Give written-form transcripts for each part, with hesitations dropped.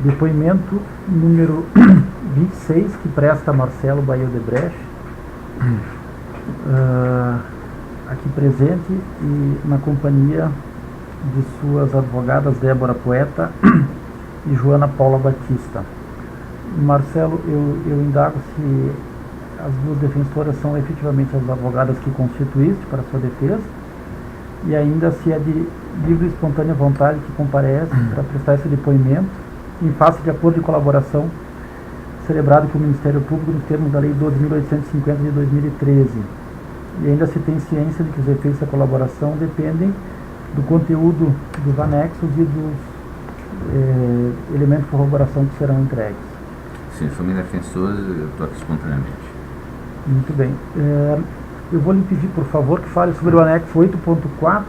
Depoimento número 26, que presta Marcelo Baio de Brecht, aqui presente e na companhia de suas advogadas Débora Poeta e Joana Paula Batista. Marcelo, eu indago se as duas defensoras são efetivamente as advogadas que constituíste para sua defesa e ainda se é de livre e espontânea vontade que comparece para prestar esse depoimento em face de acordo de colaboração celebrado com o Ministério Público nos termos da Lei 12.850 de 2013. E ainda se tem ciência de que os efeitos da colaboração dependem do conteúdo dos anexos e dos elementos de corroboração que serão entregues. Sim, sou minha defensora, eu estou aqui espontaneamente. Muito bem. Eu vou lhe pedir, por favor, que fale sobre o anexo 8.4,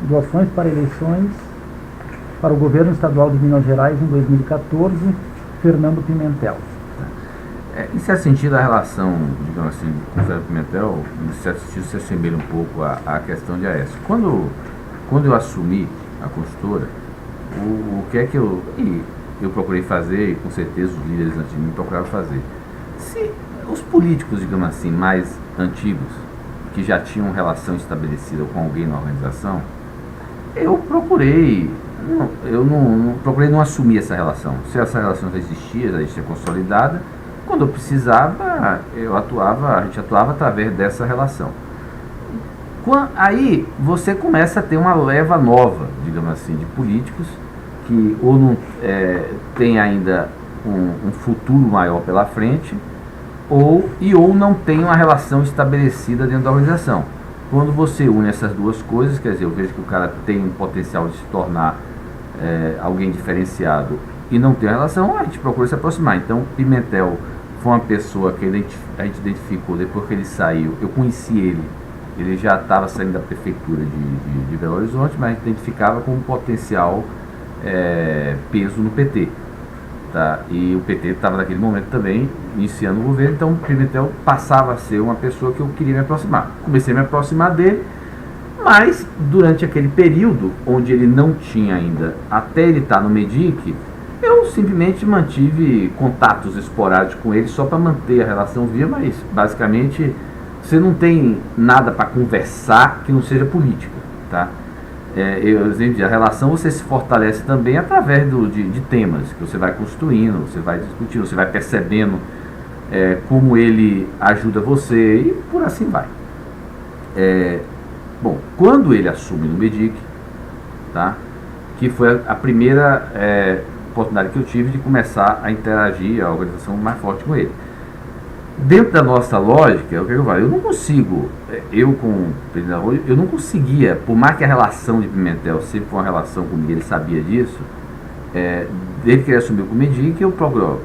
doações para eleições para o governo estadual de Minas Gerais em 2014, Fernando Pimentel. Em certo sentido, a relação, digamos assim, com o Fernando Pimentel, em certo sentido, se assemelha um pouco à questão de Aécio. Quando eu assumi a consultora, o que é que eu procurei fazer, e com certeza os líderes antes de mim procuraram fazer? Se os políticos, digamos assim, mais antigos, que já tinham relação estabelecida com alguém na organização, eu não procurei não assumir essa relação. Se essa relação já existia consolidada, quando eu precisava, a gente atuava através dessa relação. Aí você começa a ter uma leva nova, digamos assim, de políticos que ou não tem ainda um futuro maior pela frente, ou não tem uma relação estabelecida dentro da organização. Quando você une essas duas coisas, quer dizer, eu vejo que o cara tem um potencial de se tornar alguém diferenciado e não tem uma relação, a gente procura se aproximar. Então, Pimentel foi uma pessoa que a gente identificou depois que ele saiu. Eu conheci ele já estava saindo da prefeitura de Belo Horizonte, mas a gente identificava com um potencial peso no PT. Tá? E o PT estava naquele momento também iniciando o governo, então Pimentel passava a ser uma pessoa que eu queria me aproximar. Comecei a me aproximar dele, mas durante aquele período onde ele não tinha ainda, até ele estar no MEDIC, eu simplesmente mantive contatos esporádicos com ele só para manter a relação viva, mas basicamente você não tem nada para conversar que não seja política, tá? A relação você se fortalece também através de temas que você vai construindo, você vai discutindo, você vai percebendo como ele ajuda você e por assim vai. Bom, quando ele assume no MEDIC, tá, que foi a primeira oportunidade que eu tive de começar a interagir, a organização mais forte com ele. Dentro da nossa lógica, o que eu falo? Eu não consigo, eu com o presidente Arroio, eu não conseguia, por mais que a relação de Pimentel sempre foi uma relação comigo, ele sabia disso, desde que ele assumiu com o MEDIC, eu procuro,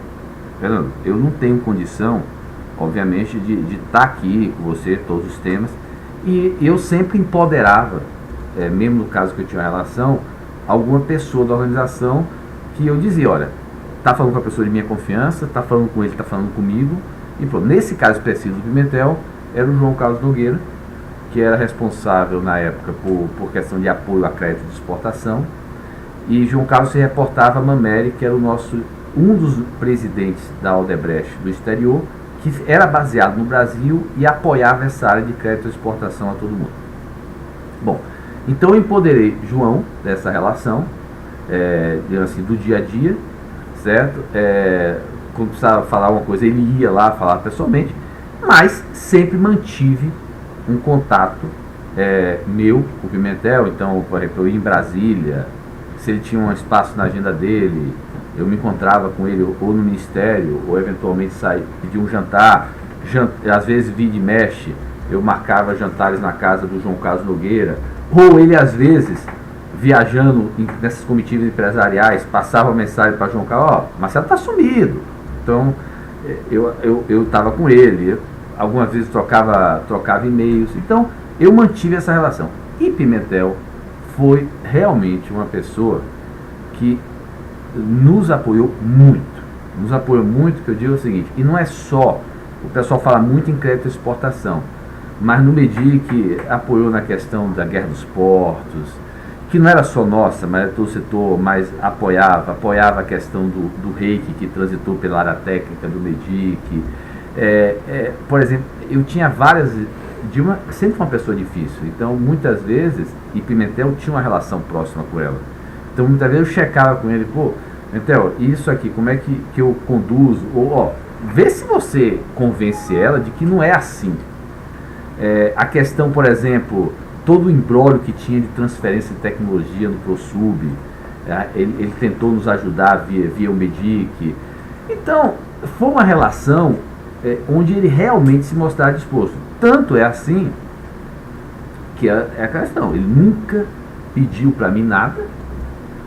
Fernando, eu não tenho condição, obviamente, de estar aqui com você, todos os temas, e eu sempre empoderava, mesmo no caso que eu tinha uma relação, alguma pessoa da organização que eu dizia, olha, está falando com a pessoa de minha confiança, está falando com ele, está falando comigo. E pronto, nesse caso específico do Pimentel, era o João Carlos Nogueira, que era responsável na época por questão de apoio a crédito de exportação. E João Carlos se reportava a Mameri, que era um dos presidentes da Odebrecht do exterior, que era baseado no Brasil e apoiava essa área de crédito de exportação a todo mundo. Bom, então eu empoderei João dessa relação, digamos assim, do dia a dia, certo? Quando precisava falar uma coisa, ele ia lá falar pessoalmente, mas sempre mantive um contato meu com o Pimentel. Então, por exemplo, eu ia em Brasília, se ele tinha um espaço na agenda dele, eu me encontrava com ele ou no ministério, ou eventualmente pedia um jantar, às vezes via de mexe, eu marcava jantares na casa do João Carlos Nogueira, ou ele às vezes, viajando nessas comitivas empresariais, passava mensagem para João Carlos, Marcelo está sumido. Então, eu estava com ele, algumas vezes trocava e-mails, então eu mantive essa relação. E Pimentel foi realmente uma pessoa que nos apoiou muito, que eu digo o seguinte, e não é só, o pessoal fala muito em crédito de exportação, mas no MEDIC apoiou na questão da guerra dos portos, que não era só nossa, mas todo o setor mais apoiava a questão do reiki, que transitou pela área técnica do MEDIC. Por exemplo, eu tinha várias... sempre foi uma pessoa difícil, então muitas vezes, e Pimentel tinha uma relação próxima com ela. Então muitas vezes eu checava com ele, pô, Pimentel, isso aqui, como é que eu conduzo? Vê se você convence ela de que não é assim. A questão, por exemplo, todo o imbróglio que tinha de transferência de tecnologia no ProSub, ele tentou nos ajudar via o MEDIC. Então, foi uma relação onde ele realmente se mostrava disposto. Tanto é assim que é a questão, ele nunca pediu para mim nada,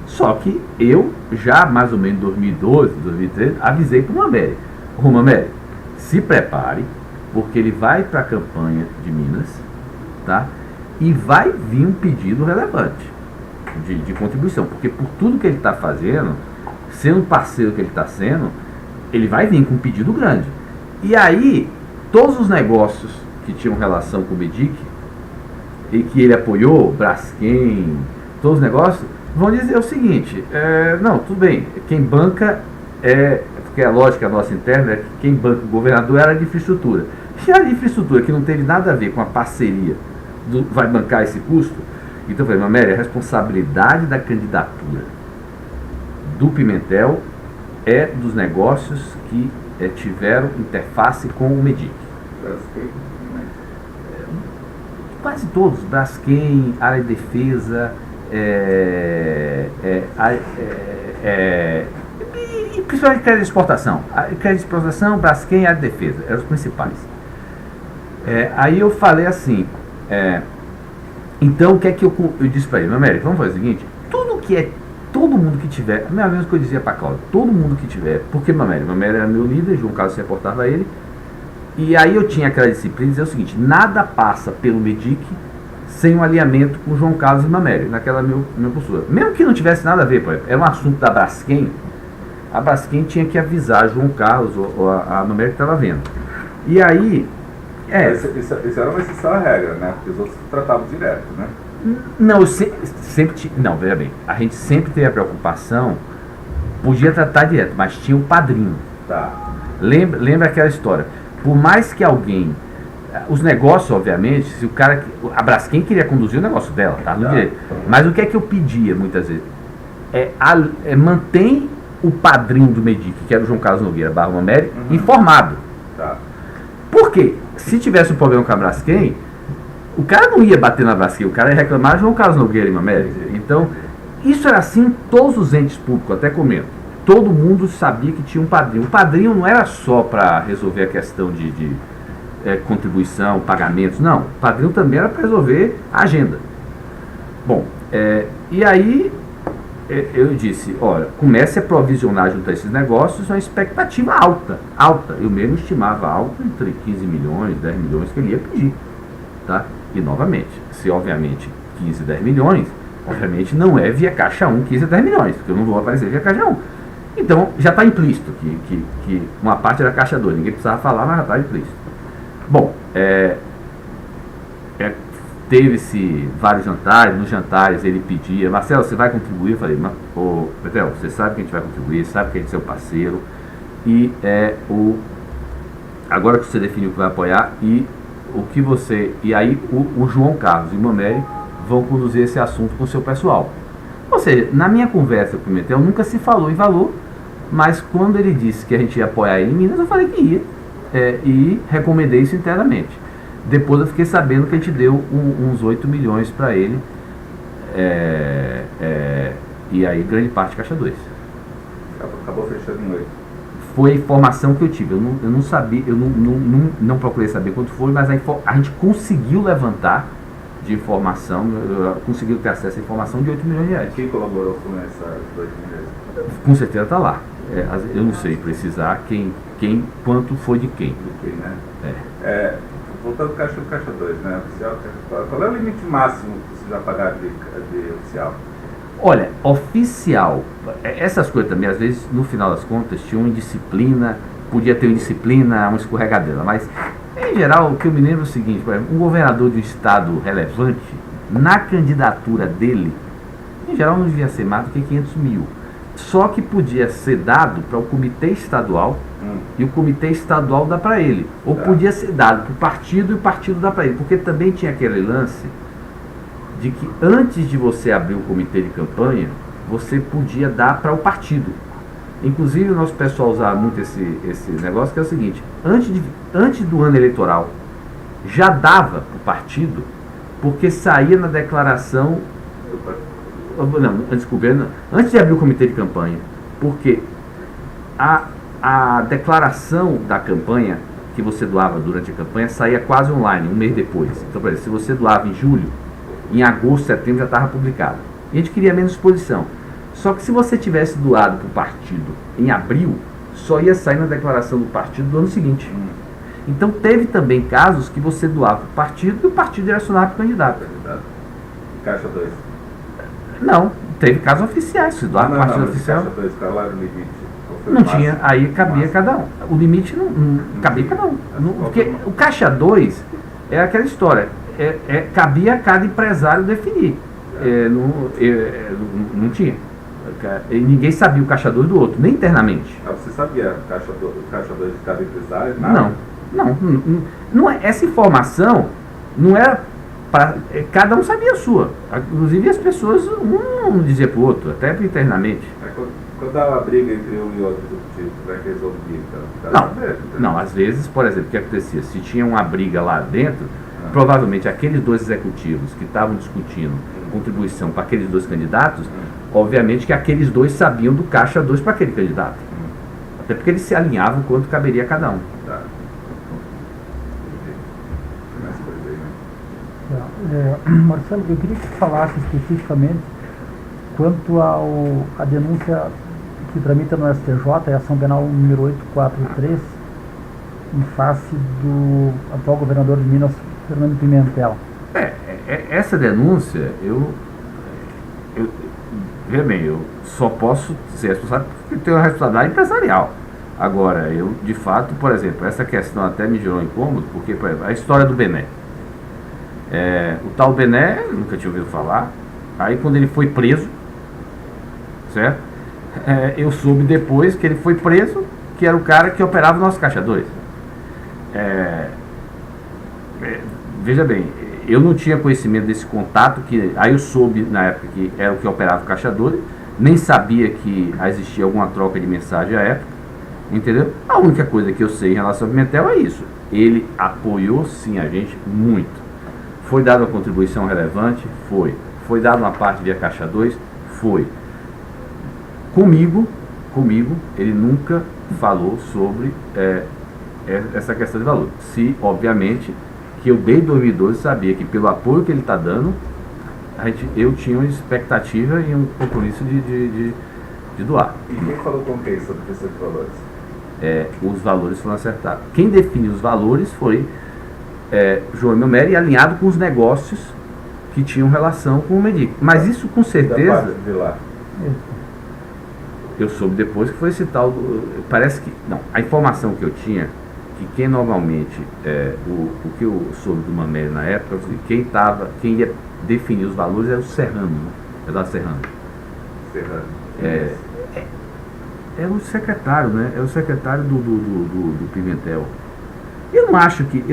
só que eu, já mais ou menos em 2012, 2013, avisei para o Mameli, Mameli, se prepare, porque ele vai para a campanha de Minas, tá? E vai vir um pedido relevante de contribuição, porque por tudo que ele está fazendo, sendo parceiro que ele está sendo, ele vai vir com um pedido grande. E aí, todos os negócios que tinham relação com o MEDIC, e que ele apoiou, Braskem, todos os negócios, vão dizer o seguinte, não, tudo bem, quem banca, porque a lógica nossa interna é que quem banca o governador era de infraestrutura. E a de infraestrutura, que não teve nada a ver com a parceria, vai bancar esse custo? Então eu falei, Mameli, a responsabilidade da candidatura do Pimentel é dos negócios que tiveram interface com o MEDIC. Quase todos, Braskem, área de defesa, e principalmente crédito de exportação. Crédito de exportação, Braskem e área de defesa, eram os principais. Aí eu falei assim, então o que é que eu disse para ele, Mameli, vamos fazer o seguinte, todo mundo que tiver, a mesma coisa que eu dizia para Cláudio, todo mundo que tiver, porque Mameli era meu líder, João Carlos se reportava a ele, e aí eu tinha aquela disciplina de dizer o seguinte, nada passa pelo MEDIC sem um alinhamento com João Carlos e Mameli, naquela minha postura. Mesmo que não tivesse nada a ver, por exemplo, era um assunto da Braskem, a Braskem tinha que avisar João Carlos ou a Mameli que estava vendo. E aí... Isso era uma exceção à regra, né? Porque os outros tratavam direto, né? Não, não, veja bem, a gente sempre teve a preocupação, podia tratar direto, mas tinha o padrinho. Tá. Lembra aquela história? Por mais que alguém, os negócios, obviamente, se o cara, a Braskem queria conduzir o negócio dela, tá? No direito. Mas o que é que eu pedia muitas vezes? Mantém o padrinho do MEDIC, que era o João Carlos Nogueira / Mameli, informado. Tá. Por quê? Se tivesse um problema com a Braskem, o cara não ia bater na Braskem, o cara ia reclamar de João Carlos Nogueira e Mameli. Então, isso era assim em todos os entes públicos, até comento. Todo mundo sabia que tinha um padrinho. O padrinho não era só para resolver a questão de contribuição, pagamentos, não. O padrinho também era para resolver a agenda. Bom, e aí eu disse, olha, comece a provisionar junto a esses negócios uma expectativa alta. Eu mesmo estimava alta entre 15 milhões, 10 milhões que ele ia pedir. Tá? E novamente, se obviamente 15, 10 milhões, obviamente não é via Caixa 1 15 a 10 milhões, porque eu não vou aparecer via Caixa 1. Então já está implícito que uma parte era Caixa 2, ninguém precisava falar, mas já está implícito. Bom, teve-se vários jantares, nos jantares ele pedia, Marcelo, você vai contribuir? Eu falei, Petel, você sabe que a gente vai contribuir, sabe que a gente é seu parceiro, e agora que você definiu que vai apoiar, e aí o João Carlos e o Mameli vão conduzir esse assunto com o seu pessoal. Ou seja, na minha conversa com o Pimentel nunca se falou em valor, mas quando ele disse que a gente ia apoiar ele em Minas, eu falei que ia, e recomendei isso internamente. Depois eu fiquei sabendo que a gente deu uns 8 milhões para ele, e aí grande parte Caixa 2. Acabou fechando em 8. Foi a informação que eu tive, eu não sabia, eu não procurei saber quanto foi, mas a gente conseguiu levantar de informação, conseguiu ter acesso à informação de 8 milhões de reais. Quem colaborou com essas 8 milhões? Com certeza está lá. Eu não sei precisar quanto foi de quem. Né? Voltando ao Caixa 2, né? Oficial, qual é o limite máximo que você vai pagar de oficial? Olha, oficial, essas coisas também, às vezes, no final das contas, tinha uma indisciplina, podia ter uma indisciplina, uma escorregadeira, mas, em geral, o que eu me lembro é o seguinte, por exemplo, um governador de um estado relevante, na candidatura dele, em geral não devia ser mais do que 500 mil. Só que podia ser dado para o comitê estadual e o comitê estadual dá para ele. Ou podia ser dado para o partido e o partido dá para ele. Porque também tinha aquele lance de que antes de você abrir o comitê de campanha, você podia dar para o partido. Inclusive o nosso pessoal usava muito esse negócio, que é o seguinte: antes do ano eleitoral, já dava para o partido, porque saía na declaração. Não, antes de abrir o comitê de campanha, porque a declaração da campanha que você doava durante a campanha saía quase online, um mês depois. Então, por exemplo, se você doava em julho, em agosto, setembro já estava publicado. E a gente queria menos exposição. Só que se você tivesse doado para o partido em abril, só ia sair na declaração do partido do ano seguinte. Então teve também casos que você doava para o partido e o partido direcionava para o candidato. Caixa 2. Não, teve casos oficiais. Se doar para o partido oficial. Caixa 2, qual era o limite? Não tinha, aí cabia cada um. O limite não cabia cada um. Porque o Caixa 2 é aquela história, cabia a cada empresário definir. Não tinha. E ninguém sabia o Caixa 2 do outro, nem internamente. Você sabia o Caixa 2 de cada empresário? Nada. Não é, essa informação não era para. Cada um sabia a sua. Inclusive as pessoas, um não dizia para o outro, até internamente. Quando dava uma briga entre um e outro executivo, como é que resolvia? Não, às vezes, por exemplo, o que acontecia? Se tinha uma briga lá dentro, provavelmente aqueles dois executivos que estavam discutindo contribuição para aqueles dois candidatos, obviamente que aqueles dois sabiam do Caixa 2 para aquele candidato. Até porque eles se alinhavam quanto caberia a cada um. Tá. Marcelo, eu queria que você falasse especificamente quanto à denúncia que tramita no STJ, a ação penal número 843, em face do atual governador de Minas, Fernando Pimentel. Essa denúncia, veja bem, eu só posso ser responsável porque tenho uma responsabilidade empresarial. Agora, eu, de fato, por exemplo, essa questão até me gerou incômodo, porque, por exemplo, a história do Bené. O tal Bené, nunca tinha ouvido falar. Aí, quando ele foi preso, certo? Eu soube depois que ele foi preso, que era o cara que operava o nosso Caixa 2. Veja bem, eu não tinha conhecimento desse contato, aí eu soube na época que era o que operava o Caixa 2, nem sabia que existia alguma troca de mensagem à época, entendeu? A única coisa que eu sei em relação ao Pimentel é isso: ele apoiou sim a gente muito. Foi dada uma contribuição relevante? Foi dada uma parte via Caixa 2? Foi. Comigo, ele nunca falou sobre essa questão de valor. Se, obviamente, que eu desde 2012 sabia que pelo apoio que ele está dando, eu tinha uma expectativa e um compromisso de doar. E quem falou com quem sobre questão de valores? Os valores foram acertados. Quem definiu os valores foi João Melmeri, alinhado com os negócios que tinham relação com o Medic. Mas isso com certeza. Da parte de lá. Eu soube depois que foi esse tal parece que. Não, a informação que eu tinha, que quem normalmente. O que eu soube do Mameli na época, quem ia definir os valores era o Serrano, né? Eduardo Serrano. É o secretário, né? É o secretário do Pimentel. Eu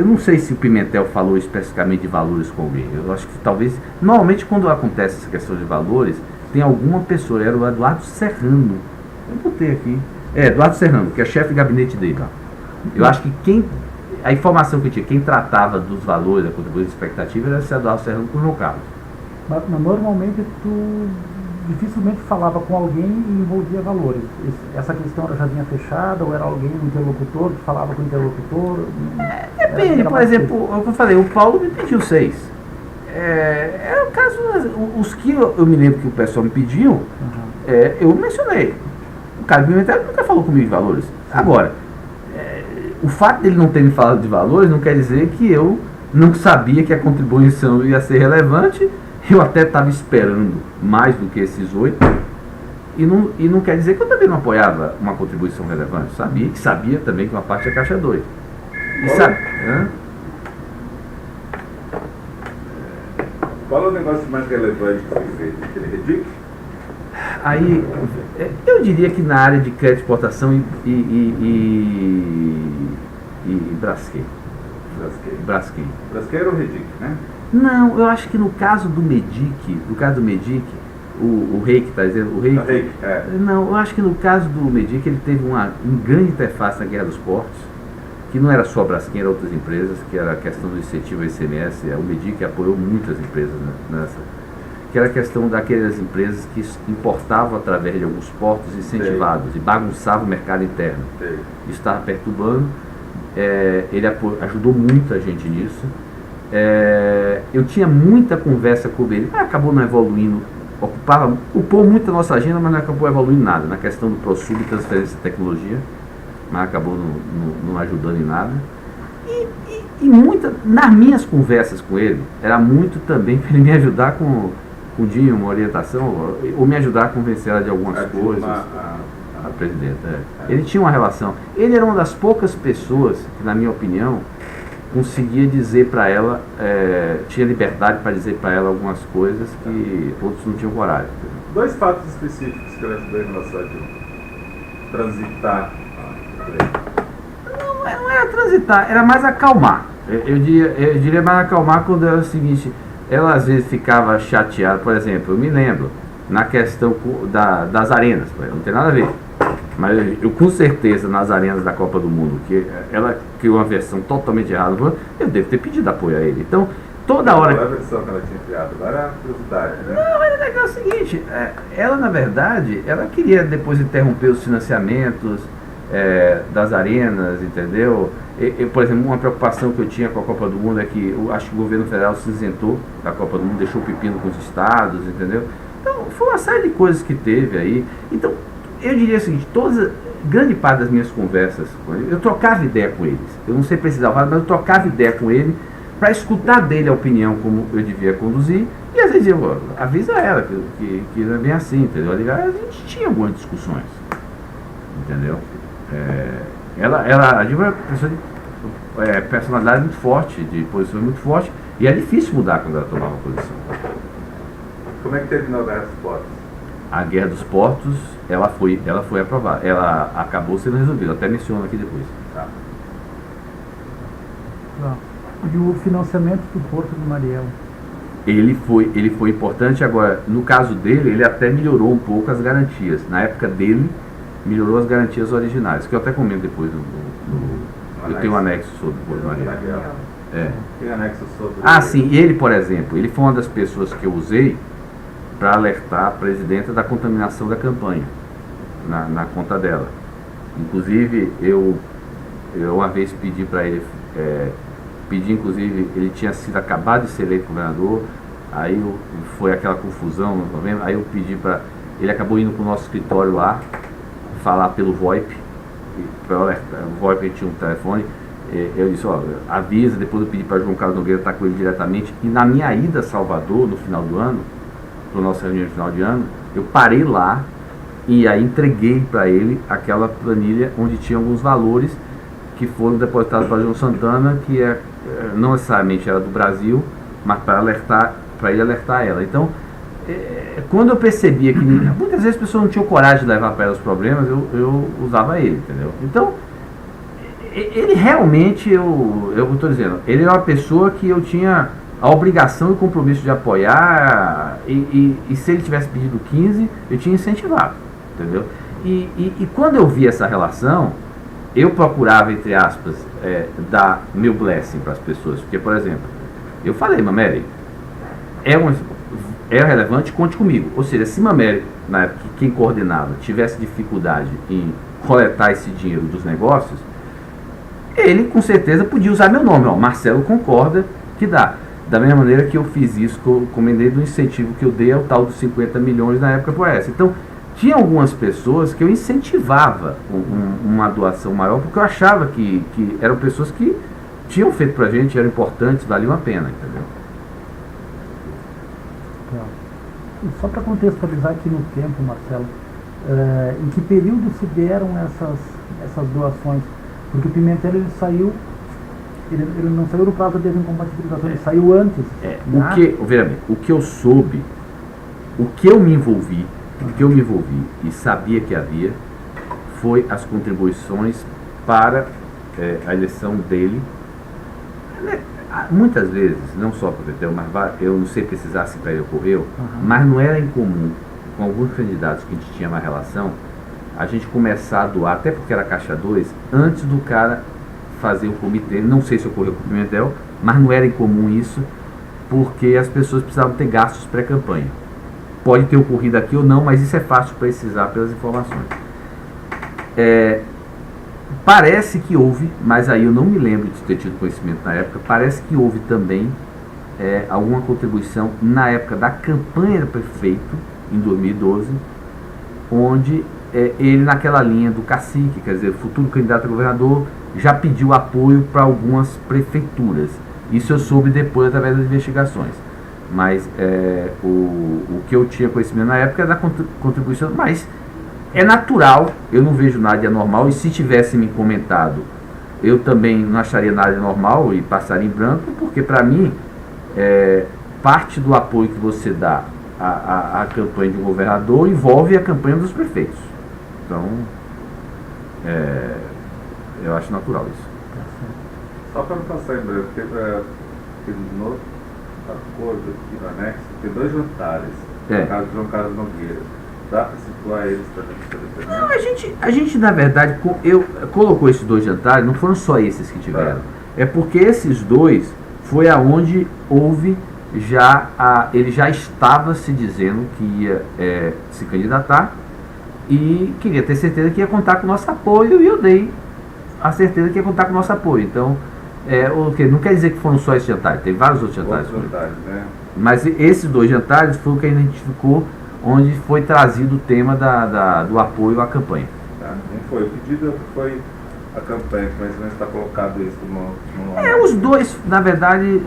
não sei se o Pimentel falou especificamente de valores com alguém. Eu acho que talvez, normalmente quando acontece essa questão de valores, tem alguma pessoa, era o Eduardo Serrano. Eu botei aqui. Eduardo Serrano, que é chefe de gabinete dele. Eu acho que a informação que eu tinha, quem tratava dos valores, da contribuição expectativa, era esse Eduardo Serrano com o João Carlos. Mas normalmente tu dificilmente falava com alguém e envolvia valores. Essa questão já vinha fechada ou era alguém, um interlocutor, que falava com o interlocutor? Depende, por exemplo, o que eu falei, o Paulo me pediu 6. É o caso, os que eu me lembro que o pessoal me pediu, eu mencionei. O cara Pimentel nunca falou comigo de valores. Agora, o fato dele não ter me falado de valores não quer dizer que eu não sabia que a contribuição ia ser relevante. Eu até estava esperando mais do que esses 8, e não quer dizer que eu também não apoiava uma contribuição relevante. Sabia também que uma parte é Caixa 2. Qual é o negócio mais relevante que foi feito? Aquele REDIC? Aí, eu diria que na área de crédito de exportação e Braskem. Braskem era o Redic, né? Não, eu acho que no caso do Medic, o Rei que está dizendo, não, eu acho que no caso do Medic ele teve uma grande interface na Guerra dos Portos, que não era só a Braskem, eram outras empresas, que era a questão do incentivo ao ICMS. O Medic apoiou muitas empresas nessa, que era a questão daquelas empresas que importavam através de alguns portos incentivados e bagunçavam o mercado interno. Isso estava perturbando. Ele ajudou muito a gente nisso. Eu tinha muita conversa com ele, mas acabou não evoluindo, ocupou muito a nossa agenda, mas não acabou evoluindo nada, na questão do ProSub e transferência de tecnologia, mas acabou não ajudando em nada. E nas minhas conversas com ele, era muito também para ele me ajudar com o Dinho, uma orientação, ou me ajudar a convencer ela de algumas coisas. A presidenta. Ele tinha uma relação. Ele era uma das poucas pessoas que, na minha opinião, conseguia dizer para ela, tinha liberdade para dizer para ela algumas coisas que outros não tinham coragem. Dois fatos específicos que ele ajudou em relação a transitar. Não era transitar, era mais acalmar. Eu diria mais acalmar quando era o seguinte, ela às vezes ficava chateada, por exemplo, eu me lembro, na questão das arenas, não tem nada a ver. Mas eu com certeza nas arenas da Copa do Mundo, que ela criou uma versão totalmente errada, eu devo ter pedido apoio a ele. Então, toda hora. Qual é a versão que ela tinha criado? Agora é a curiosidade, né? Não, mas é o seguinte, ela na verdade, ela queria depois interromper os financiamentos das arenas, entendeu? Por exemplo, uma preocupação que eu tinha com a Copa do Mundo é que eu acho que o governo federal se isentou da Copa do Mundo, deixou o pepino com os estados, entendeu? Então, foi uma série de coisas que teve aí. Então, eu diria o seguinte, grande parte das minhas conversas com ele, eu trocava ideia com eles. Eu não sei precisar falar, mas eu trocava ideia com ele para escutar dele a opinião como eu devia conduzir. E às vezes eu avisa ela que não é bem assim, entendeu? A gente tinha algumas discussões, entendeu? Ela é uma pessoa de personalidade muito forte, de posição muito forte, e é difícil mudar quando ela tomava posição. Como é que terminou a Guerra dos Portos? A Guerra dos Portos, ela foi aprovada, ela acabou sendo resolvida, até menciono aqui depois. Tá. E o financiamento do Porto do Mariel? Ele foi importante. Agora, no caso dele, ele até melhorou um pouco as garantias. Na época dele, melhorou as garantias originais, que eu até comento depois eu tenho um anexo sobre o Porto do Mariel. Tem anexo sobre... Sim, ele, por exemplo, ele foi uma das pessoas que eu usei para alertar a presidenta da contaminação da campanha na conta dela. Inclusive, eu uma vez pedi para ele, inclusive, ele tinha sido acabado de ser eleito governador, aí foi aquela confusão, aí eu pedi para ele, acabou indo para o nosso escritório lá, falar pelo VoIP, para alertar, o VoIP tinha um telefone, eu disse, avisa, depois eu pedi para João Carlos Nogueira estar com ele diretamente, e na minha ida a Salvador, no final do ano, para a nossa reunião de final de ano, eu parei lá e aí entreguei para ele aquela planilha onde tinha alguns valores que foram depositados para João Santana, que não necessariamente era do Brasil, mas para ele alertar ela. Então, quando eu percebia que muitas vezes as pessoas não tinham coragem de levar para ela os problemas, eu usava ele, entendeu? Então, ele realmente, eu estou dizendo, ele era uma pessoa que eu tinha a obrigação e o compromisso de apoiar, e se ele tivesse pedido 15, eu tinha incentivado, entendeu? E quando eu vi essa relação, eu procurava, entre aspas, dar meu blessing para as pessoas, porque, por exemplo, eu falei, Mameli, é relevante, conte comigo. Ou seja, se Mameli, na época, quem coordenava, tivesse dificuldade em coletar esse dinheiro dos negócios, ele com certeza podia usar meu nome, Marcelo concorda que dá. Da mesma maneira que eu fiz isso, que eu comendei do incentivo que eu dei ao tal dos 50 milhões na época por essa. Então, tinha algumas pessoas que eu incentivava uma doação maior, porque eu achava que eram pessoas que tinham feito pra gente, eram importantes, valiam a pena, entendeu? Só para contextualizar aqui no tempo, Marcelo, em que período se deram essas doações? Porque o Pimentel ele não saiu do prazo da desincompatibilização, ele saiu antes. O que eu soube, o que eu me envolvi, que eu me envolvi e sabia que havia foi as contribuições para a eleição dele. Muitas vezes, não só para o Betel, mas eu não sei precisar se para ele ocorreu, mas não era incomum, com alguns candidatos que a gente tinha uma relação, a gente começar a doar, até porque era Caixa 2, antes do cara fazer o comitê. Não sei se ocorreu com o Pimentel, mas não era incomum isso, porque as pessoas precisavam ter gastos pré-campanha. Pode ter ocorrido aqui ou não, mas isso é fácil precisar pelas informações. Parece que houve, mas aí eu não me lembro de ter tido conhecimento na época, parece que houve também alguma contribuição na época da campanha do prefeito, em 2012, onde ele, naquela linha do cacique, quer dizer, futuro candidato a governador, já pediu apoio para algumas prefeituras. Isso eu soube depois através das investigações. Mas o que eu tinha conhecimento na época era da contribuição, mas é natural, eu não vejo nada de anormal, e se tivesse me comentado, eu também não acharia nada de normal e passaria em branco, porque para mim, parte do apoio que você dá à campanha de um governador envolve a campanha dos prefeitos. Então, eu acho natural isso. Só para não passar em branco, porque no acordo aqui no anexo tem 2 jantares, no caso de João Carlos Nogueira. Dá para situar eles também? Não, a gente na verdade, colocou esses 2 jantares, não foram só esses que tiveram. É porque esses 2 foi aonde houve ele já estava se dizendo que ia se candidatar e queria ter certeza que ia contar com o nosso apoio, e eu dei a certeza que ia contar com o nosso apoio. Então, não quer dizer que foram só esses jantares, tem vários outros jantares. Né? Mas esses 2 jantares foi o que a gente identificou, onde foi trazido o tema do apoio à campanha. Não foi o pedido, foi a campanha, mas não está colocado isso no... Os 2, na verdade,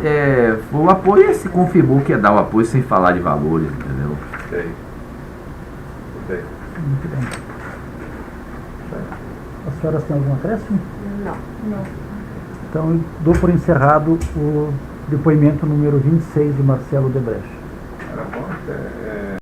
foi o apoio, e se confirmou que ia dar o apoio sem falar de valores, entendeu? Ok. Muito bem. As senhoras têm algum acréscimo? Não. Então, dou por encerrado o depoimento número 26 de Marcelo Debrecht. Era bom,